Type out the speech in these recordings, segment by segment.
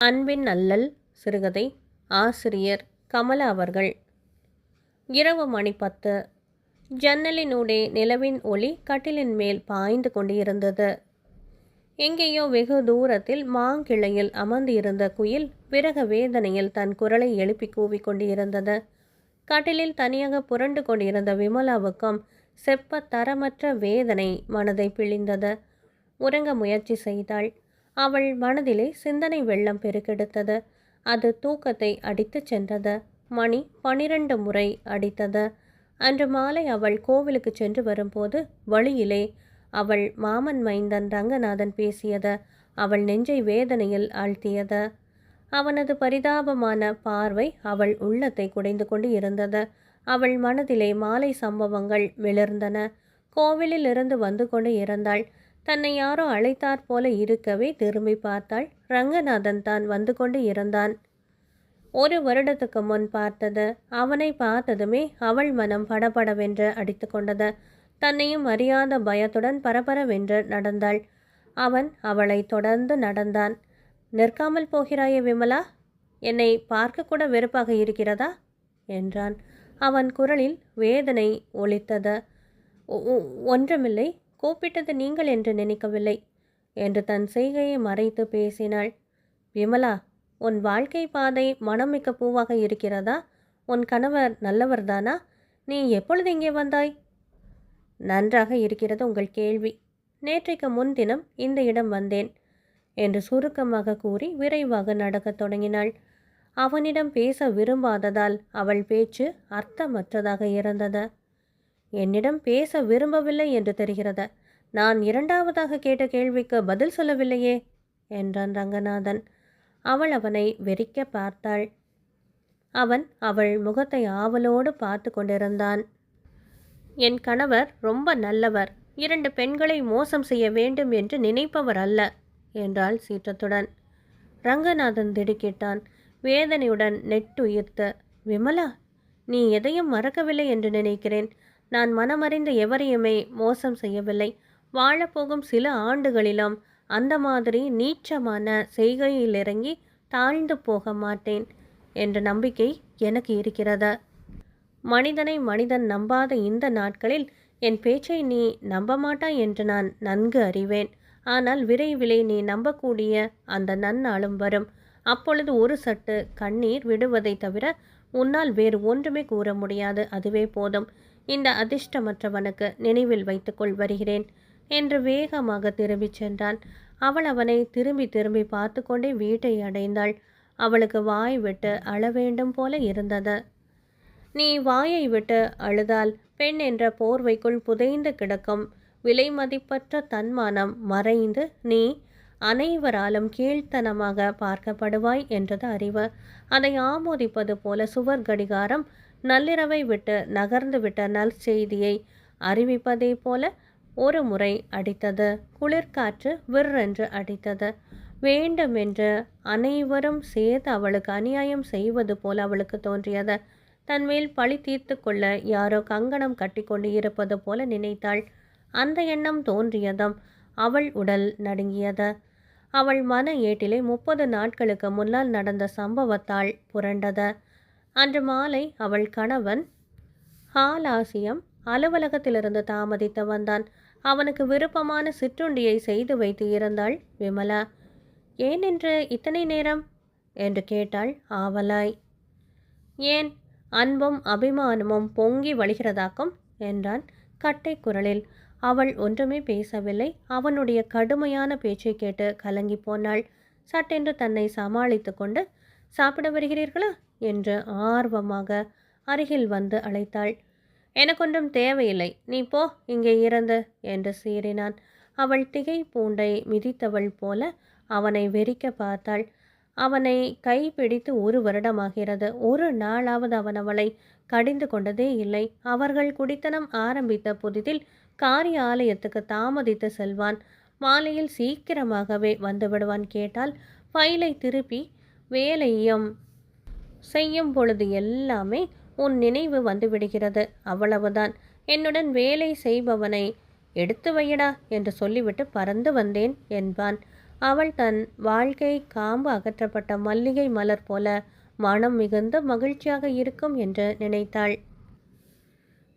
அன்பின் அல்லல் சிறுகதை. ஆசிரியர் கமலா அவர்கள். இரவு மணி 10. ஜன்னலினூடே நிலவின் ஒளி கட்டிலின் மேல் பாய்ந்து கொண்டிருந்தது. எங்கேயோ வெகு தூரத்தில் மாங்கிளையில் அமர்ந்து இருந்த குயில் விரக வேதனையில் தன் குரலை எழுப்பி கூவிக்கொண்டிருந்தது. கட்டிலில் தனியாக புரண்டு கொண்டிருந்த விமலாவுக்கும் செப்ப தரமற்ற வேதனை மனதை பிழிந்தது. உறங்க முயற்சி செய்தாள். அவள் மனதிலே சிந்தனை வெள்ளம் பெருக்கெடுத்தது. அது தூக்கத்தை அடித்துச் சென்றது. மணி 12 முறை அடித்தது. அன்று மாலை அவள் கோவிலுக்கு சென்று வரும்போது வழியிலே அவள் மாமன் மைந்தன் ரங்கநாதன் பேசியது அவள் நெஞ்சை வேதனையில் ஆழ்த்தியது. அவனது பரிதாபமான பார்வை அவள் உள்ளத்தை குடைந்து கொண்டு இருந்தது. அவள் மனதிலே மாலை சம்பவங்கள் விளிர்ந்தன. கோவிலில் இருந்து வந்து கொண்டு இருந்தாள். தன்னை யாரோ அழைத்தாற் போல இருக்கவே திரும்பி பார்த்தாள். ரங்கநாதன் தான் வந்து கொண்டு இருந்தான். 1 வருடத்துக்கு முன் பார்த்தது. அவனை பார்த்ததுமே அவள் மனம் படபடவென்று அடித்து கொண்டது. தன்னையும் அறியாத பயத்துடன் பரபரவென்று நடந்தாள். அவன் அவளை தொடர்ந்து நடந்தான். நிற்காமல் போகிறாயே விமலா, என்னை பார்க்கக்கூட வெறுப்பாக இருக்கிறதா என்றான். அவன் குரலில் வேதனை ஒலித்தது. ஒன்றுமில்லை, கூப்பிட்டது நீங்கள் என்று நினைக்கவில்லை என்று தன் செய்கையை மறைத்து பேசினாள். விமலா, உன் வாழ்க்கை பாதை மனமிக்க பூவாக இருக்கிறதா? உன் கணவர் நல்லவர்தானா? நீ எப்பொழுது இங்கே வந்தாய்? நன்றாக இருக்கிறது உங்கள் கேள்வி. நேற்றைக்கு முன்தினம் இந்த இடம் வந்தேன் என்று சுருக்கமாக கூறி விரைவாக நடக்கத் தொடங்கினாள். அவனிடம் பேச விரும்பாததால் அவள் பேச்சு அர்த்தமற்றதாக இருந்தது. என்னிடம் பேச விரும்பவில்லை என்று தெரிகிறது. நான் 2வதாக கேட்ட கேள்விக்கு பதில் சொல்லவில்லையே என்றான் ரங்கநாதன். அவள் அவனை வெறிக்க பார்த்தாள். அவன் அவள் முகத்தை ஆவலோடு பார்த்து கொண்டிருந்தான். என் கணவர் ரொம்ப நல்லவர். 2 பெண்களை மோசம் செய்ய வேண்டும் என்று நினைப்பவர் அல்ல என்றாள் சீற்றத்துடன். ரங்கநாதன் திடுக்கிட்டான். வேதனையுடன் நெட்டுயிர்த்த, விமலா, நீ எதையும் மறக்கவில்லை என்று நினைக்கிறேன். நான் மனமறிந்து எவரையுமே மோசம் செய்யவில்லை. வாழப்போகும் சில ஆண்டுகளிலும் அந்த மாதிரி நீச்சமான செய்கையில் இறங்கி தாழ்ந்து போக மாட்டேன் என்ற நம்பிக்கை எனக்கு இருக்கிறது. மனிதனை மனிதன் நம்பாத இந்த நாட்களில் என் பேச்சை நீ நம்ப மாட்டாய் என்று நான் நன்கு அறிவேன். ஆனால் விரைவிலே நீ நம்பக்கூடிய அந்த நன்னாளும் வரும். அப்பொழுது ஒரு சட்டு கண்ணீர் விடுவதை தவிர உன்னால் வேறு ஒன்றுமே கூற முடியாது. அதுவே போதும். இந்த அதிர்ஷ்டமற்றவனுக்கு நினைவில் வைத்துக்கொள், வருகிறேன் என்று வேகமாக திரும்பிச் சென்றான். அவள் அவனை திரும்பி திரும்பி பார்த்து கொண்டே வீட்டை அடைந்தாள். அவளுக்கு வாய் விட்டு அழ வேண்டும் போல இருந்தது. நீ வாயை விட்டு அழுதால் பெண் என்ற போர்வைக்குள் புதைந்து கிடக்கும் விலை மதிப்பற்ற தன்மானம் மறைந்து நீ அனைவராலும் கீழ்த்தனமாக பார்க்கப்படுவாய் என்றது அறிவு. அதை ஆமோதிப்பது போல சுவர் கடிகாரம் நள்ளிரவை விட்டு நகர்ந்து விட்ட நற்செய்தியை அறிவிப்பதை போல ஒரு முறை அடித்தது. குளிர்காற்று விற்றென்று அடித்தது. வேண்டுமென்று அனைவரும் சேர்த்து அவளுக்கு அநியாயம் செய்வது போல அவளுக்கு தோன்றியது. தன்மேல் பழி தீர்த்து கொள்ள யாரோ கங்கணம் கட்டி கொண்டு இருப்பது போல நினைத்தாள். அந்த எண்ணம் தோன்றியதும் அவள் உடல் நடுங்கியது. அவள் மன ஏட்டிலே 30 நாட்களுக்கு முன்னால் நடந்த சம்பவத்தால் புரண்டது. அன்று மாலை அவள் கணவன் ஹாலாசியம் அலுவலகத்திலிருந்து தாமதித்து வந்தான். அவனுக்கு விருப்பமான சிற்றுண்டியை செய்து வைத்து இருந்தாள் விமலா. ஏன் என்று இத்தனை நேரம் என்று கேட்டாள் ஆவலாய். ஏன், அன்பும் அபிமானமும் பொங்கி வழிகிறதாக்கும் என்றான் கட்டை குரலில். அவள் ஒன்றுமே பேசவில்லை. அவனுடைய கடுமையான பேச்சை கேட்டு கலங்கி போனாள். சட்டென்று தன்னை சமாளித்து கொண்டு, சாப்பிட வருகிறீர்களா என்று ஆர்வமாக அருகில் வந்து அழைத்தாள். எனக்கொன்றும் தேவையில்லை, நீ போ இங்கே இருந்து என்று சீறினான். அவள் திகை பூண்டை மிதித்தவள் போல அவனை வெறிக்க பார்த்தாள். அவனை கைப்பிடித்து 1 வருடமாகிறது. ஒரு நாளாவது அவன் அவளை கடிந்து கொண்டதே இல்லை. அவர்கள் குடித்தனம் ஆரம்பித்த புதிதில் காரியாலயத்துக்கு தாமதித்து செல்வான். மாலையில் சீக்கிரமாகவே வந்துவிடுவான். கேட்டால் ஃபைலை திருப்பி வேலையும் செய்யும் பொழுது எல்லாமே உன் நினைவு வந்து விடுகிறது. அவ்வளவுதான். என்னுடன் வேலை செய்பவனை எடுத்து வையடா என்று சொல்லிவிட்டு பறந்து வந்தேன் என்பான். அவள் தன் வாழ்க்கை காம்பு அகற்றப்பட்ட மல்லிகை மலர் போல மனம் மிகுந்த மகிழ்ச்சியாக இருக்கும் என்று நினைத்தாள்.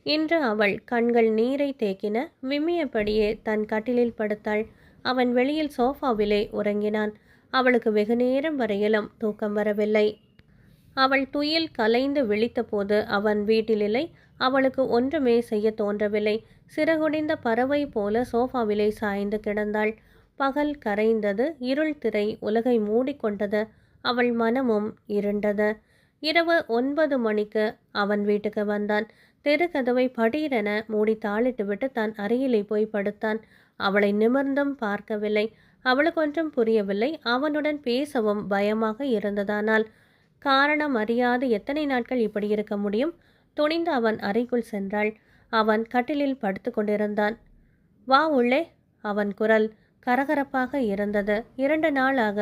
இன்று அவள் கண்கள் நீரை தேக்கின. விம்மியபடியே தன் கட்டிலில் படுத்தாள். அவன் வெளியில் சோஃபாவிலே உறங்கினான். அவளுக்கு வெகுநேரம் வரையிலும் தூக்கம் வரவில்லை. அவள் துயில் கலைந்து விழித்தபோது அவன் வீட்டிலில்லை. அவளுக்கு ஒன்றுமே செய்ய தோன்றவில்லை. சிறகுடிந்த பறவை போல சோஃபாவிலே சாய்ந்து கிடந்தாள். பகல் கரைந்தது. இருள் திரை உலகை மூடிக்கொண்டது. அவள் மனமும் இருண்டது. இரவு 9 மணிக்கு அவன் வீட்டுக்கு வந்தான். தெரு கதவை படீரென மூடி தாளிட்டுவிட்டு தன் அறையிலே போய் படுத்தான். அவளை நிமிர்ந்தும் பார்க்கவில்லை. அவளுக்கு ஒன்றும் புரியவில்லை. அவனுடன் பேசவும் பயமாக இருந்ததானால் காரணம் அறியாது எத்தனை நாட்கள் இப்படி இருக்க முடியும்? துணிந்து அவன் அறைக்குள் சென்றாள். அவன் கட்டிலில் படுத்து கொண்டிருந்தான். வா உள்ளே. அவன் குரல் கரகரப்பாக இருந்தது. 2 நாளாக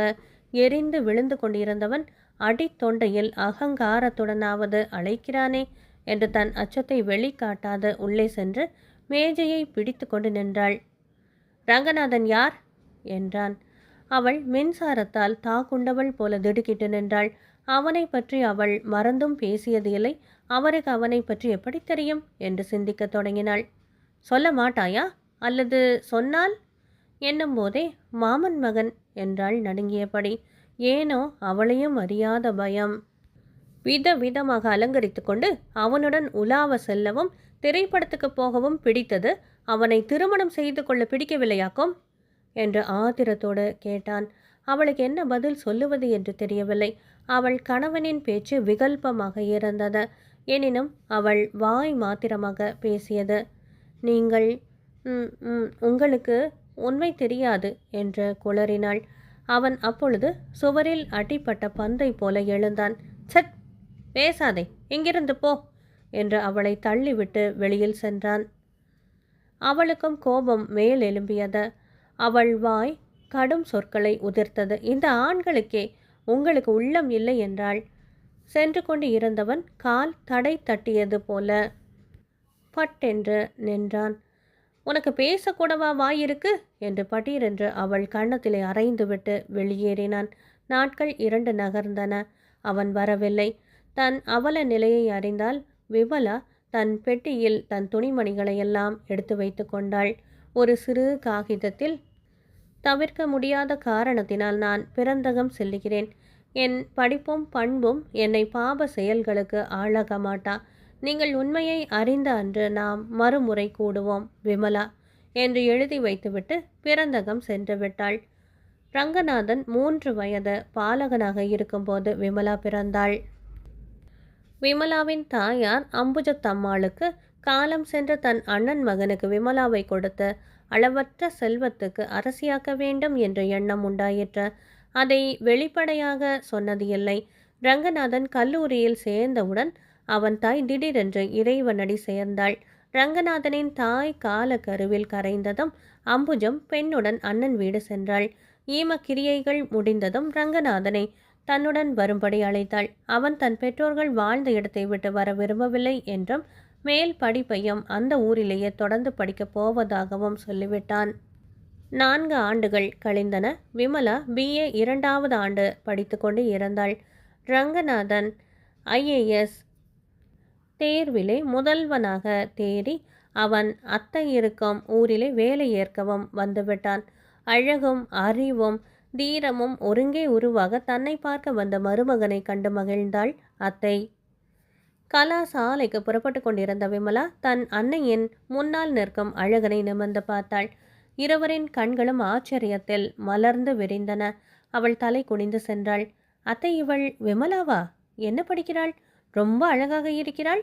எரிந்து விழுந்து கொண்டிருந்தவன் அடித்தொண்டையில் அகங்காரத்துடனாவது அழைக்கிறானே என்று தன் அச்சத்தை வெளிக்காட்டாது உள்ளே சென்று மேஜையை பிடித்து கொண்டு நின்றாள். ரங்கநாதன் யார் என்றான். அவள் மின்சாரத்தால் தாக்குண்டவள் போல திடுக்கிட்டு நின்றாள். அவனை பற்றி அவள் மறந்தும் பேசியது இல்லை. அவருக்கு அவனை பற்றி எப்படி தெரியும் என்று சிந்திக்க தொடங்கினாள். சொல்ல மாட்டாயா? அல்லது சொன்னால் என்னும் போதே மாமன் மகன் என்றாள் நடுங்கியபடி. ஏனோ அவளையும் அறியாத பயம். விதவிதமாக அலங்கரித்து கொண்டு அவனுடன் உலாவ செல்லவும் திரைப்படத்துக்கு போகவும் பிடித்தது. அவனை திருமணம் செய்து கொள்ள பிடிக்கவில்லையாக்கும் என்று ஆத்திரத்தோடு கேட்டான். அவளுக்கு என்ன பதில் சொல்லுவது என்று தெரியவில்லை. அவள் கணவனின் பேச்சு விகல்பமாக இருந்தது. எனினும் அவள் வாய் மாத்திரமாக பேசியது. நீங்கள் உங்களுக்கு உண்மை தெரியாது என்று குளறினாள். அவன் அப்பொழுது சுவரில் அடிப்பட்ட பந்தை போல எழுந்தான். சட், பேசாதே, இங்கிருந்து போ என்று அவளை தள்ளிவிட்டு வெளியில் சென்றான். அவளுக்கும் கோபம் மேல் எழும்பியது. அவள் வாய் கடும் சொற்களை உதிர்த்தது. இந்த ஆண்களுக்கே உங்களுக்கு உள்ளம் இல்லை என்றாள். சென்று கொண்டு இருந்தவன் கால் தடை தட்டியது போல பட்டென்று நின்றான். உனக்கு பேசக்கூடவா வாயிருக்கு என்று பட்டீரென்று அவள் கன்னத்திலே அரைந்துவிட்டு வெளியேறினான். நாட்கள் 2 நகர்ந்தன. அவன் வரவில்லை. தன் அவல நிலையை அறிந்தால் விமலா தன் பெட்டியில் தன் துணிமணிகளையெல்லாம் எடுத்து வைத்து கொண்டாள். ஒரு சிறு காகிதத்தில், தவிர்க்க முடியாத காரணத்தினால் நான் பிறந்தகம் செல்லுகிறேன். என் படிப்பும் பண்பும் என்னை பாப செயல்களுக்கு ஆளாக மாட்டா. நீங்கள் உண்மையை அறிந்த அன்று நாம் மறுமுறை கூடுவோம் விமலா என்று எழுதி வைத்துவிட்டு பிறந்தகம் சென்று விட்டாள். ரங்கநாதன் 3 வயது பாலகனாக இருக்கும்போது விமலா பிறந்தாள். விமலாவின் தாயார் அம்புஜத்தம்மாளுக்கு காலம் சென்ற தன் அண்ணன் மகனுக்கு விமலாவை கொடுத்து அளவற்ற செல்வத்துக்கு அரசியாக்க வேண்டும் என்ற எண்ணம் உண்டாயிற்று. அதை வெளிப்படையாக சொன்னது இல்லை. ரங்கநாதன் கல்லூரியில் சேர்ந்தவுடன் அவன் தாய் திடீரென்று இறைவனடி சேர்ந்தாள். ரங்கநாதனின் தாய் கால கருவில் கரைந்ததும் அம்புஜம் பெண்ணுடன் அண்ணன் வீடு சென்றாள். ஈமக்கிரியைகள் முடிந்ததும் ரங்கநாதனை தன்னுடன் வரும்படி அழைத்தாள். அவன் தன் பெற்றோர்கள் வாழ்ந்த இடத்தை விட்டு வர விரும்பவில்லை என்றும் மேல் படிப்பையும் அந்த ஊரிலேயே தொடர்ந்து படிக்கப் போவதாகவும் சொல்லிவிட்டான். 4 ஆண்டுகள் கழிந்தன. விமலா BA 2வது ஆண்டு படித்து கொண்டு இருந்தாள். ரங்கநாதன் IAS தேர்விலே முதல்வனாக தேறி அவன் அத்தை இருக்கும் ஊரிலே வேலை ஏற்கவும் வந்துவிட்டான். அழகும் அறிவும் தீரமும் ஒருங்கே உருவாக தன்னை பார்க்க வந்த மருமகனை கண்டு மகிழ்ந்தாள் அத்தை. கலாசாலைக்கு புறப்பட்டு கொண்டிருந்த விமலா தன் அன்னையின் முன்னால் நிற்கும் அழகனை நிமிர்ந்து பார்த்தாள். இருவரின் கண்களும் ஆச்சரியத்தில் மலர்ந்து விரிந்தன. அவள் தலை குனிந்து சென்றாள். அத்தை, இவள் விமலாவா? என்ன படிக்கிறாள்? ரொம்ப அழகாக இருக்கிறாள்.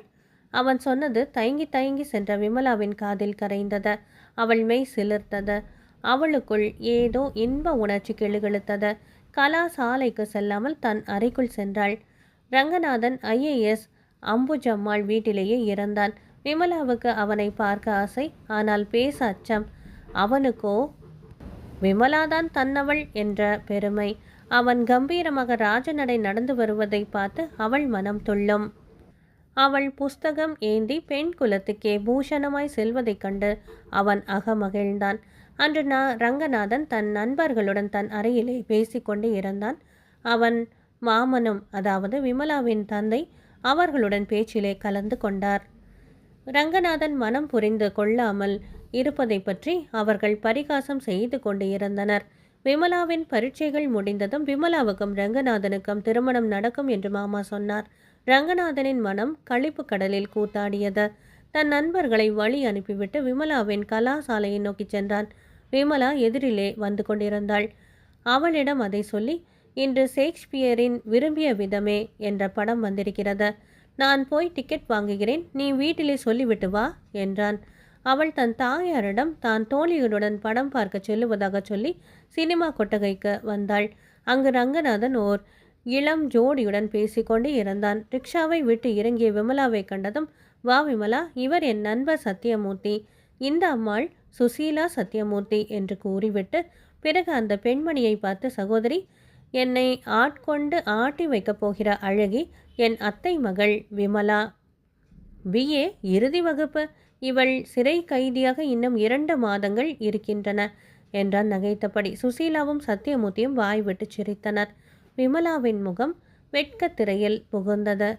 அவன் சொன்னது தயங்கி தயங்கி சென்ற விமலாவின் காதில் கரைந்தது. அவள் மெய் சிலிர்த்தது. அவளுக்குள் ஏதோ இன்ப உணர்ச்சி கிளுகிழுத்தது. கலாசாலைக்கு செல்லாமல் தன் அறைக்குள் சென்றாள். ரங்கநாதன் IAS அம்புஜம்மாள் வீட்டிலேயே இருந்தான். விமலாவுக்கு அவனை பார்க்க ஆசை, ஆனால் பேச அச்சம். அவனுக்கோ விமலாதான் தன்னவள் என்ற பெருமை. அவன் கம்பீரமாக ராஜநடை நடந்து வருவதை பார்த்து அவள் மனம் துள்ளும். அவள் புஸ்தகம் ஏந்தி பெண் குலத்துக்கே பூஷணமாய் செல்வதைக் கண்டு அவன் அகமகிழ்ந்தான். அன்று ரங்கநாதன் தன் நண்பர்களுடன் தன் அறையிலே பேசிக்கொண்டே இருந்தான். அவன் மாமனும், அதாவது விமலாவின் தந்தை, அவர்களுடன் பேச்சிலே கலந்து கொண்டார். ரங்கநாதன் மனம் புரிந்து கொள்ளாமல் இருப்பதை பற்றி அவர்கள் பரிகாசம் செய்து கொண்டு இருந்தனர். விமலாவின் பரீட்சைகள் முடிந்ததும் விமலாவுக்கும் ரங்கநாதனுக்கும் திருமணம் நடக்கும் என்று மாமா சொன்னார். ரங்கநாதனின் மனம் களிப்பு கடலில் கூத்தாடியது. தன் நண்பர்களை வழி அனுப்பிவிட்டு விமலாவின் கலாசாலையை நோக்கி சென்றான். விமலா எதிரிலே வந்து கொண்டிருந்தாள். அவளிடம் அதை சொல்லி, இன்று ஷேக்ஸ்பியரின் விரும்பிய விதமே என்ற படம் வந்திருக்கிறது. நான் போய் டிக்கெட் வாங்குகிறேன், நீ வீட்டிலே சொல்லிவிட்டு வா என்றான். அவள் தன் தாயாரிடம் தான் தோழிகளுடன் படம் பார்க்க செல்லுவதாக சொல்லி சினிமா கொட்டகைக்கு வந்தாள். அங்கு ரங்கநாதன் ஓர் இளம் ஜோடியுடன் பேசிக்கொண்டே இருந்தான். ரிக்ஷாவை விட்டு இறங்கிய விமலாவை கண்டதும், வா விமலா, இவர் என் நண்பர் சத்தியமூர்த்தி, இந்த அம்மாள் சுசீலா சத்தியமூர்த்தி என்று கூறிவிட்டு பிறகு அந்த பெண்மணியை பார்த்து, சகோதரி, என்னை ஆட்கொண்டு ஆட்டி வைக்கப் போகிற அழகி என் அத்தை மகள் விமலா, BA இறுதி வகுப்பு. இவள் சிறை கைதியாக இன்னும் 2 மாதங்கள் இருக்கின்றன என்றான் நகைத்தபடி. சுசீலாவும் சத்தியமூர்த்தியும் வாய்விட்டு சிரித்தனர். விமலாவின் முகம் வெட்கத்திரையில் புகுந்தது.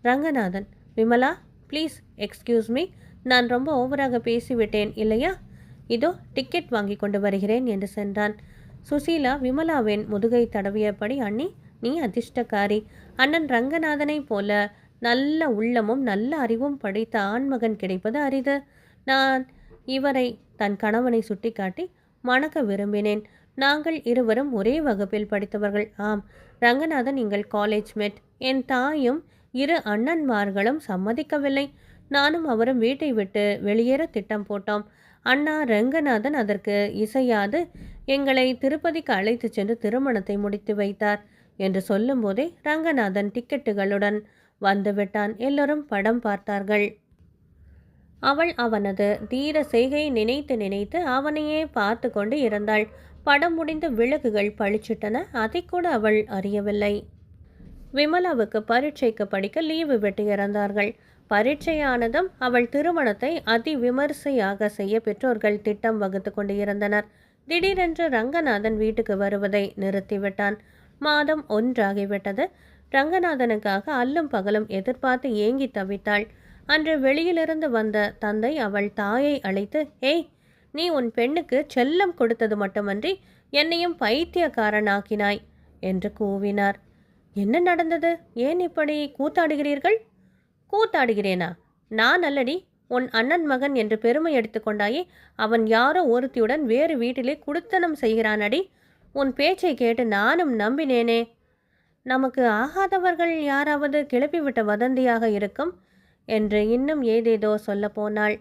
Ranganathan, Vimala, please excuse me, நான் ரொம்ப ஓவராக பேசிவிட்டேன் இல்லையா? இதோ டிக்கெட் வாங்கி கொண்டு வருகிறேன் என்று சென்றான். சுசீலா விமலாவின் முதுகை தடவியபடி, அண்ணி, நீ அதிர்ஷ்டக்காரி. அண்ணன் ரங்கநாதனை போல நல்ல உள்ளமும் நல்ல அறிவும் படைத்த ஆண்மகன் கிடைப்பது அரிது. நான் இவரை, தன் கணவனை சுட்டிக்காட்டி, மணக்க விரும்பினேன். நாங்கள் இருவரும் ஒரே வகுப்பில் படித்தவர்கள். ஆம், ரங்கநாதன் எங்கள் காலேஜ் மேட். என் தாயும் 2 அண்ணன்மார்களும் சம்மதிக்கவில்லை. நானும் அவரும் வீட்டை விட்டு வெளியேற திட்டம் போட்டோம். அண்ணா ரங்கநாதன் அதற்கு இசையாது எங்களை திருப்பதிக்கு அழைத்து சென்று திருமணத்தை முடித்து வைத்தார் என்று சொல்லும்போதே ரங்கநாதன் டிக்கெட்டுகளுடன் வந்துவிட்டான். எல்லோரும் படம் பார்த்தார்கள். அவள் அவனது தீர செய்கையை நினைத்து நினைத்து அவனையே பார்த்து கொண்டு இருந்தாள். படம் முடிந்த விளக்குகள் பளிச்சிட்டன. அதை கூட அவள் அறியவில்லை. விமலாவுக்கு பரீட்சைக்கு படிக்க லீவு விட்டு இறந்தார்கள். பரீட்சையானதும் அவள் திருமணத்தை அதி விமர்சையாக செய்ய பெற்றோர்கள் திட்டம் வகுத்து கொண்டு இருந்தனர். திடீரென்று ரங்கநாதன் வீட்டுக்கு வருவதை நிறுத்திவிட்டான். மாதம் 1 ஆகிவிட்டது. ரங்கநாதனுக்காக அல்லும் பகலும் எதிர்பார்த்து ஏங்கி தவித்தாள். அன்று வெளியிலிருந்து வந்த தந்தை அவள் தாயை அழைத்து, ஏய், நீ உன் பெண்ணுக்கு செல்லம் கொடுத்தது மட்டுமன்றி என்னையும் பைத்தியக்காரனாக்கினாய் என்று கூவினார். என்ன நடந்தது? ஏன் இப்படி கூத்தாடுகிறீர்கள்? கூத்தாடுகிறேனா? நான் அல்லடி, உன் அண்ணன் மகன் என்று பெருமை எடுத்துக்கொண்டாயே, அவன் யாரோ ஒருத்தியுடன் வேறு வீட்டிலே குடுத்தனம் செய்கிறானடி. உன் பேச்சை கேட்டு நானும் நம்பினேனே. நமக்கு ஆகாதவர்கள் யாராவது கிளப்பிவிட்ட வதந்தியாக இருக்கும் என்று இன்னும் ஏதேதோ சொல்ல போனாள்.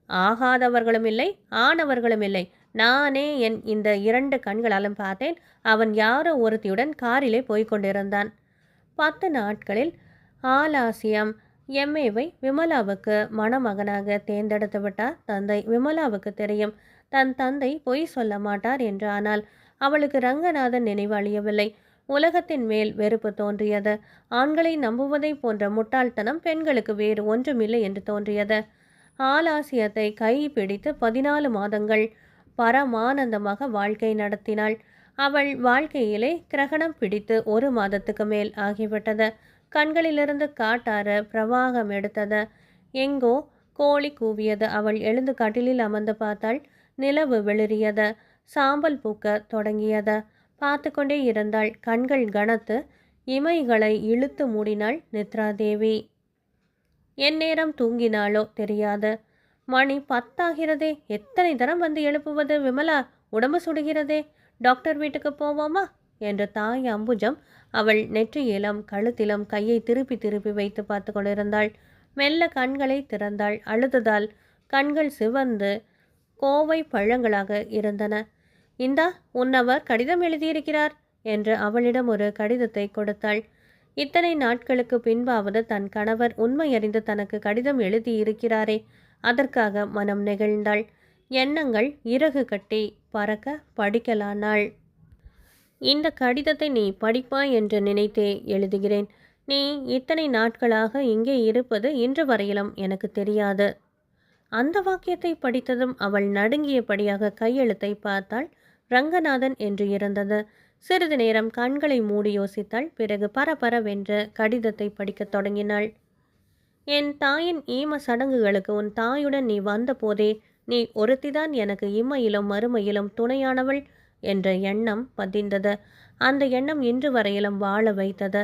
ஆகாதவர்களும் இல்லை, ஆனவர்களும் இல்லை. நானே என் இந்த 2 கண்களாலும் பார்த்தேன். அவன் யாரோ ஒருத்தியுடன் காரிலே போய்கொண்டிருந்தான். 10 நாட்களில் ஆலாசியம் MAவை விமலாவுக்கு மணமகனாக தேர்ந்தெடுத்து விட்டார் தந்தை. விமலாவுக்கு தெரியும், தன் தந்தை பொய் சொல்ல மாட்டார் என்று. ஆனால் அவளுக்கு ரங்கநாதன் நினைவு அழியவில்லை. உலகத்தின் மேல் வெறுப்பு தோன்றியது. ஆண்களை நம்புவதை போன்ற முட்டாள்தனம் பெண்களுக்கு வேறு ஒன்றுமில்லை என்று தோன்றியது. ஆலாசியத்தை கை பிடித்து 14 மாதங்கள் பரமானந்தமாக வாழ்க்கை நடத்தினாள். அவள் வாழ்க்கையிலே கிரகணம் பிடித்து 1 மாதத்துக்கு மேல் ஆகிவிட்டது. கண்களிலிருந்து காட்டார பிரவாகம் எடுத்தது. எங்கோ கோழி கூவியது. அவள் எழுந்து கட்டிலில் அமர்ந்து பார்த்தாள். நிலவு வெளிரியது. சாம்பல் பூக்க தொடங்கியது. பார்த்து கொண்டே இருந்தாள். கண்கள் கனத்து இமைகளை இழுத்து மூடினாள் நித்ராதேவி. எந்நேரம் தூங்கினாளோ தெரியாது. மணி 10 ஆகிறதே. எத்தனை தரம் வந்து எழுப்புவது? விமலா, உடம்பு சுடுகிறதே. டாக்டர் வீட்டுக்கு போவோமா என்று தாய் அம்புஜம் அவள் நெற்றியிலும் கழுத்திலும் கையை திருப்பி திருப்பி வைத்து பார்த்து கொண்டிருந்தாள். மெல்ல கண்களை திறந்தாள். அழுததால் கண்கள் சிவந்து கோவை பழங்களாக இருந்தன. இந்தா, உன்னவர் கடிதம் எழுதியிருக்கிறார் என்று அவளிடம் ஒரு கடிதத்தை கொடுத்தாள். இத்தனை நாட்களுக்கு பின்பாவது தன் கணவர் உண்மையறிந்து தனக்கு கடிதம் எழுதியிருக்கிறாரே, அதற்காக மனம் நெகிழ்ந்தாள். எண்ணங்கள் இறகு கட்டி பறக்க படிக்கலானாள். இந்த கடிதத்தை நீ படிப்பாய் என்று நினைத்தே எழுதுகிறேன். நீ இத்தனை நாட்களாக இங்கே இருப்பது இன்று வரையிலும் எனக்கு தெரியாது. அந்த வாக்கியத்தை படித்ததும் அவள் நடுங்கியபடியாக கையெழுத்தை பார்த்தாள். ரங்கநாதன் என்று இருந்தது. சிறிது நேரம் கண்களை மூடி யோசித்தாள். பிறகு பரபரவென்று கடிதத்தை படிக்கத் தொடங்கினாள். என் தாயின் ஈம சடங்குகளுக்கு உன் தாயுடன் நீ வந்தபோதே நீ ஒருத்திதான் எனக்கு இம்மையிலும் மறுமையிலும் துணையானவள் என்ற எண்ணம் பதிந்தது. அந்த எண்ணம் இன்று வரையிலும் வாழ வைத்தது.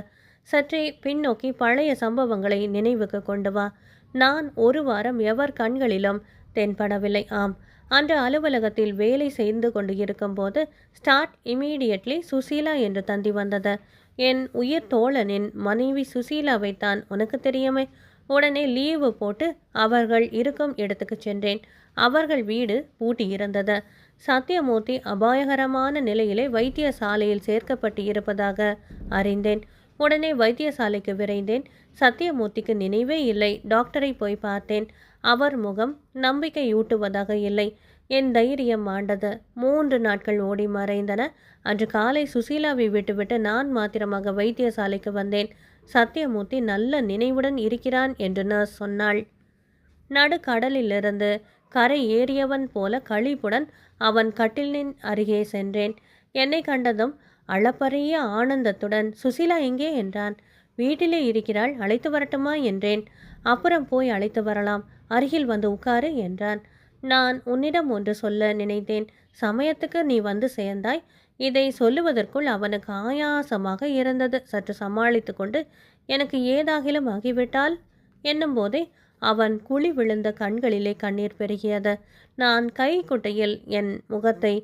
சற்றே பின்னோக்கி பழைய சம்பவங்களை நினைவுக்கு கொண்டு வா. நான் ஒரு வாரம் எவர் கண்களிலும் தென்படவில்லை. ஆம், அன்று அலுவலகத்தில் வேலை செய்து கொண்டு இருக்கும்போது ஸ்டார்ட் இமீடியட்லி சுசீலா என்று தந்தி வந்தது. என் உயிர் தோழனின் மனைவி சுசீலாவைத்தான் உனக்கு தெரியுமே. உடனே லீவு போட்டு அவர்கள் இருக்கும் இடத்துக்கு சென்றேன். அவர்கள் வீடு பூட்டியிருந்தது. சத்தியமூர்த்தி அபாயகரமான நிலையிலே வைத்தியசாலையில் சேர்க்கப்பட்டு இருப்பதாக அறிந்தேன். உடனே வைத்தியசாலைக்கு விரைந்தேன். சத்தியமூர்த்திக்கு நினைவே இல்லை. டாக்டரை போய் பார்த்தேன். அவர் முகம் நம்பிக்கையூட்டுவதாக இல்லை. என் தைரியம் மாண்டது. 3 நாட்கள் ஓடி மறைந்தன. அன்று காலை சுசீலாவை விட்டுவிட்டு நான் மாத்திரமாக வைத்தியசாலைக்கு வந்தேன். சத்தியமூர்த்தி நல்ல நினைவுடன் இருக்கிறான் என்று நர்ஸ் சொன்னாள். நடுக்கடலிலிருந்து கரை ஏறியவன் போல களிப்புடன் அவன் கட்டிலின் அருகே சென்றேன். என்னை கண்டதும் அளப்பரிய ஆனந்தத்துடன் சுசீலா எங்கே என்றான். வீட்டிலே இருக்கிறாள், அழைத்து வரட்டுமா என்றேன். அப்புறம் போய் அழைத்து வரலாம், அருகில் வந்து உட்காரு என்றான். நான் உன்னிடம் ஒன்று சொல்ல நினைத்தேன். சமயத்துக்கு நீ வந்து சேர்ந்தாய். இதை சொல்லுவதற்குள் அவனுக்கு ஆயாசமாக இருந்தது. சற்று சமாளித்து கொண்டு எனக்கு ஏதாகிலும் ஆகிவிட்டால் என்னும் போதே அவன் குழி விழுந்த கண்களிலே கண்ணீர் பெருகியது. நான் கை குட்டையில் என் முகத்தை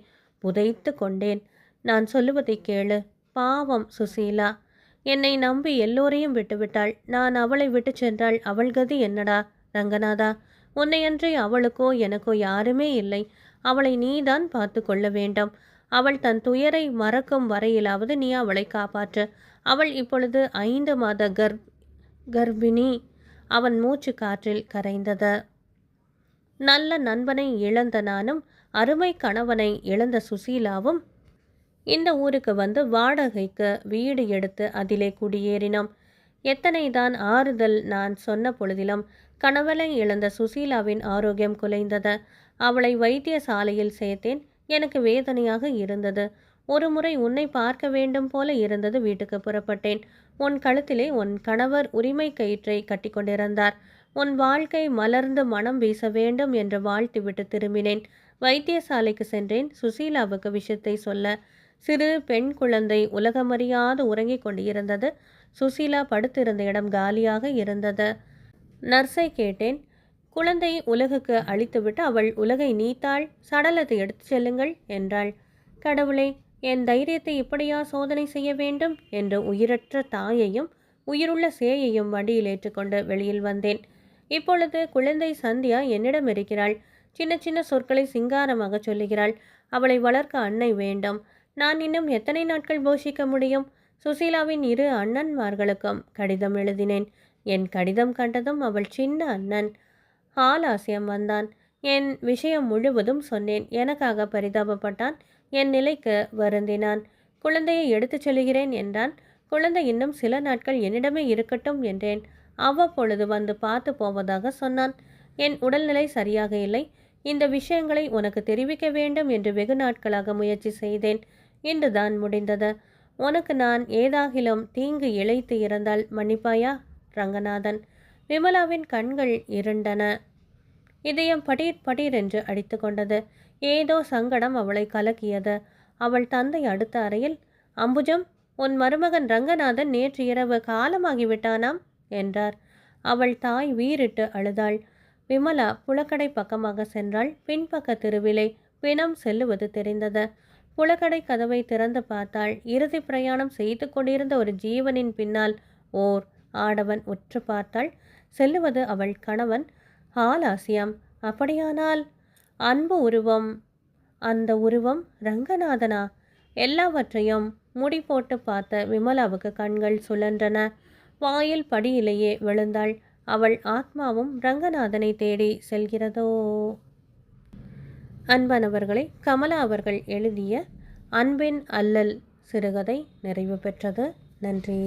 புதைத்து கொண்டேன். நான் சொல்லுவதை கேளு. பாவம் சுசீலா என்னை நம்பி எல்லோரையும் விட்டுவிட்டாள். நான் அவளை விட்டு சென்றாள். அவள் கதி என்னடா ரங்கநாதா? உன்னையன்றி அவளுக்கோ எனக்கோ யாருமே இல்லை. அவளை நீதான் பார்த்து கொள்ள வேண்டும். அவள் தன் துயரை மறக்கும் வரையிலாவது நீ அவளை காப்பாற்று. அவள் இப்பொழுது 5 மாத கர்ப்பிணி. அவன் மூச்சு காற்றில் கரைந்தது. நல்ல நண்பனை இழந்த நானும் அருமை கணவனை இழந்த சுசீலாவும் இந்த ஊருக்கு வந்து வாடகைக்கு வீடு எடுத்து அதிலே குடியேறினோம். எத்தனைதான் ஆறுதல் நான் சொன்ன பொழுதிலும் கணவனை இழந்த சுசீலாவின் ஆரோக்கியம் குலைந்தது. அவளை வைத்தியசாலையில் சேர்த்தேன். எனக்கு வேதனையாக இருந்தது. ஒரு முறை உன்னை பார்க்க வேண்டும் போல இருந்தது. வீட்டுக்கு புறப்பட்டேன். உன் கழுத்திலே உன் கணவர் உரிமை கயிற்றை கட்டி கொண்டிருந்தார். உன் வாழ்க்கை மலர்ந்து மனம் வீச வேண்டும் என்று வாழ்த்திவிட்டு திரும்பினேன். வைத்தியசாலைக்கு சென்றேன். சுசீலாவுக்கு விஷயத்தை சொல்ல. சிறு பெண் குழந்தை உலகமறியாது உறங்கிக் கொண்டிருந்தது. சுசீலா படுத்திருந்த இடம் காலியாக இருந்தது. நர்ஸை கேட்டேன். குழந்தை உலகுக்கு அழித்துவிட்டு அவள் உலகை நீத்தாள். சடலத்தை எடுத்துச் செல்லுங்கள் என்றாள். கடவுளே, என் தைரியத்தை இப்படியா சோதனை செய்ய வேண்டும் என்று உயிரற்ற தாயையும் உயிருள்ள சேயையும் வண்டியில் ஏற்றுக்கொண்டு வெளியில் வந்தேன். இப்பொழுது குழந்தை சந்தியா என்னிடம் இருக்கிறாள். சின்ன சின்ன சொற்களை சிங்காரமாக சொல்லுகிறாள். அவளை வளர்க்க அன்னை வேண்டும். நான் இன்னும் எத்தனை நாட்கள் போஷிக்க முடியும்? சுசீலாவின் 2 அண்ணன்மார்களுக்கும் கடிதம் எழுதினேன். என் கடிதம் கண்டதும் அவள் சின்ன அண்ணன் ஆலாசியம் வந்தான். என் விஷயம் முழுவதும் சொன்னேன். எனக்காக பரிதாபப்பட்டான். என் நிலைக்கு வருந்தினான். குழந்தையை எடுத்துச் செல்கிறேன் என்றான். குழந்தை இன்னும் சில நாட்கள் என்னிடமே இருக்கட்டும் என்றேன். அவ்வப்பொழுது வந்து பார்த்து போவதாக சொன்னான். என் உடல்நிலை சரியாக இல்லை. இந்த விஷயங்களை உனக்கு தெரிவிக்க வேண்டும் என்று வெகு நாட்களாக முயற்சி செய்தேன். இன்றுதான் முடிந்தது. உனக்கு நான் ஏதாகிலும் தீங்கு இழைத்து இருந்தால் மன்னிப்பாயா ரங்கநாதன்? விமலாவின் கண்கள் இருண்டன. இதயம் படீர் படீர் என்று அடித்து கொண்டது. ஏதோ சங்கடம் அவளை கலக்கியது. அவள் தந்தை அடுத்த அறையில், அம்புஜம், உன் மருமகன் ரங்கநாதன் நேற்று இரவு காலமாகிவிட்டானாம் என்றார். அவள் தாய் வீறிட்டு அழுதாள். விமலா புலக்கடை பக்கமாக சென்றாள். பின்பக்க தெருவிலே பிணம் செல்லுவது தெரிந்தது. புலக்கடை கதவை திறந்து பார்த்தாள். இறுதி பிரயாணம் செய்து கொண்டிருந்த ஒரு ஜீவனின் பின்னால் ஓர் ஆடவன் உற்று பார்த்தாள். செல்லுவது அவள் கணவன் ஆலாசியம். அப்படியானால் அன்பு உருவம், அந்த உருவம் ரங்கநாதனா? எல்லாவற்றையும் முடி போட்டு பார்த்த விமலாவுக்கு கண்கள் சுழன்றன. வாயில் படியிலேயே விழுந்தாள். அவள் ஆத்மாவும் ரங்கநாதனை தேடி செல்கிறதோ? அன்பானவர்களை, கமலா அவர்கள் எழுதிய அன்பின் அல்லல் சிறுகதை நிறைவு பெற்றது. நன்றி.